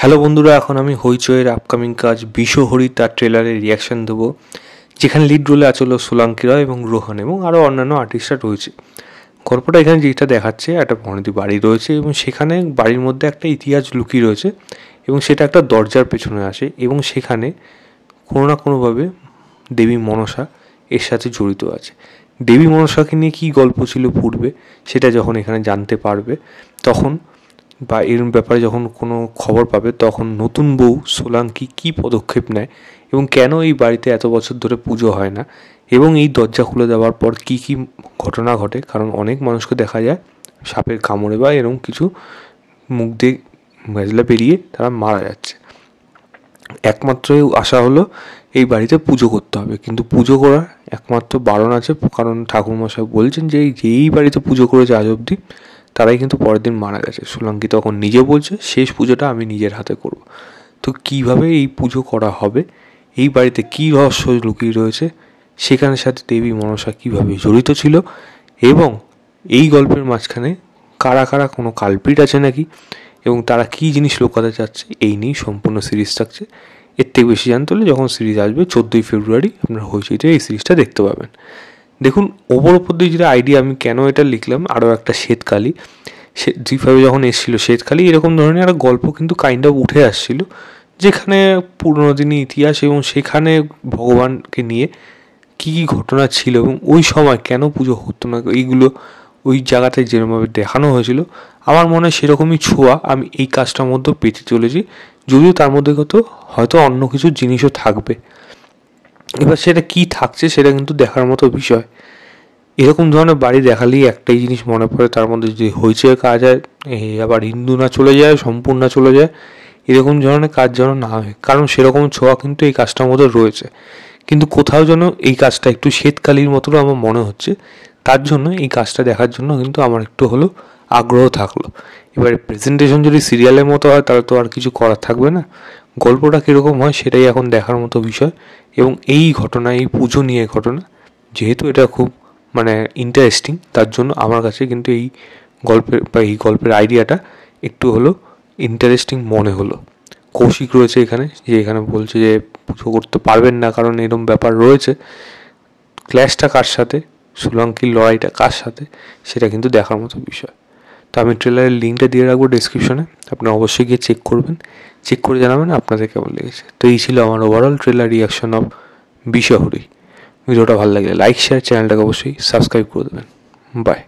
Hello বন্ধুরা, এখন আমি হইচইয়ের আপকামিং কাজ বিশ্বহরি তার ট্রেলারের রিয়াকশান দেবো, যেখানে লিড রোলে আছে হলো সোলাঙ্কি রয় এবং রোহান এবং আরও অন্যান্য আর্টিস্টরা রয়েছে। গল্পটা এখানে যেটা দেখাচ্ছে, একটা বনেদি বাড়ি রয়েছে এবং সেখানে বাড়ির মধ্যে একটা ইতিহাস লুকিয়ে রয়েছে এবং সেটা একটা দরজার পেছনে আসে এবং সেখানে কোনো না কোনোভাবে দেবী মনসা এর সাথে জড়িত আছে। দেবী মনসাকে নিয়ে কী গল্প ছিল পূর্বে, সেটা যখন এখানে জানতে পারবে তখন বা এর ব্যাপারে যখন কোনো খবর পাবে, তখন নতুন বউ সোলাঙ্কি কী পদক্ষেপ নেয় এবং কেন এই বাড়িতে এত বছর ধরে পুজো হয় না এবং এই দরজা খুলে দেওয়ার পর কী কী ঘটনা ঘটে। কারণ অনেক মানুষকে দেখা যায় সাপের কামড়ে বা এরকম কিছু মুখ দিয়ে মেজলা বেরিয়ে তারা মারা যাচ্ছে। একমাত্র আশা হলো এই বাড়িতে পুজো করতে হবে, কিন্তু পুজো করার একমাত্র বারণ আছে, কারণ ঠাকুরমশাই বলছেন যে যেই বাড়িতে পুজো করেছে আজ অবধি তারাই কিন্তু পরের দিন মারা গেছে। সোলাঙ্কি তখন নিজে বলছে শেষ পুজোটা আমি নিজের হাতে করব। তো কীভাবে এই পুজো করা হবে, এই বাড়িতে কী রহস্য লুকিয়ে রয়েছে, সেখানের সাথে দেবী মনসা কীভাবে জড়িত ছিল এবং এই গল্পের মাঝখানে কারা কারা কোনো কালপ্রিট আছে নাকি এবং তারা কী জিনিস লুকাতে চাচ্ছে, এই নিয়েই সম্পূর্ণ সিরিজ থাকছে। এর থেকে বেশি জানতে হলে যখন সিরিজ আসবে 14ই ফেব্রুয়ারি আপনারা হইচইতে এই সিরিজটা দেখতে পাবেন। দেখুন, ওপর দিয়ে যেটা আইডিয়া, আমি কেন এটা লিখলাম, আরও একটা শ্বেতকালী জি5 যখন এসেছিলো শ্বেতকালী এরকম ধরনের একটা গল্প কিন্তু কাইন্ড অফ উঠে আসছিল, যেখানে পুরোনো দিনের ইতিহাস এবং সেখানে ভগবানকে নিয়ে কী কী ঘটনা ছিল এবং ওই সময় কেন পুজো হতো না, এইগুলো ওই জায়গাতে যেরকমভাবে দেখানো হয়েছিল আমার মনে হয় সেরকমই ছোঁয়া আমি এই কাজটার মধ্যে পেতে চলেছি, যদিও তার মধ্যে হয়তো অন্য কিছু জিনিসও থাকবে। এবার সেটা কী থাকছে সেটা কিন্তু দেখার মতো বিষয়। এরকম ধরনের বাড়ি দেখালেই একটাই জিনিস মনে পড়ে, তার মধ্যে যদি হইচই কাজ হয় আবার হিন্দু না চলে যায়, সম্পূর্ণ না চলে যায়, এরকম ধরনের কাজ যেন না হয়, কারণ সেরকম ছোঁয়া কিন্তু এই কাজটার মধ্যে রয়েছে। কিন্তু কোথাও যেন এই কাজটা একটু শ্বেতকালীর মতো আমার মনে হচ্ছে, তার জন্য এই কাজটা দেখার জন্য কিন্তু আমার একটু হলেও আগ্রহ থাকলো। এবারে প্রেজেন্টেশন যদি সিরিয়ালের মতো হয় তাহলে তো আর কিছু করার থাকবে না, গল্পটা কীরকম হয় সেটাই এখন দেখার মতো বিষয়। এবং এই ঘটনা, এই পুজো নিয়ে ঘটনা, যেহেতু এটা খুব ইন্টারেস্টিং, তার জন্য আমার কাছে কিন্তু এই গল্পের আইডিয়াটা একটু হলো ইন্টারেস্টিং মনে হলো। কৌশিক রয়েছে এখানে, যে এখানে বলছে যে পুজো করতে পারবেন না কারণ এরকম ব্যাপার রয়েছে। ক্ল্যাশটা কার সাথে, সোলাঙ্কির লড়াইটা কার সাথে, সেটা কিন্তু দেখার মতো বিষয়। তো আমি ট্রেলারের লিঙ্কটা দিয়ে রাখবো ডেসক্রিপশনে, আপনারা অবশ্যই গিয়ে চেক করবেন, চেক করে জানাবেন আপনাদের কেমন লেগেছে। তো এই ছিল আমার ওভারঅল ট্রেলার রিয়াকশন অফ বিশ্বহরি। ভিডিওটা ভালো লাগলে লাইক শেয়ার, চ্যানেলটাকে অবশ্যই সাবস্ক্রাইব করে দেবেন। বাই।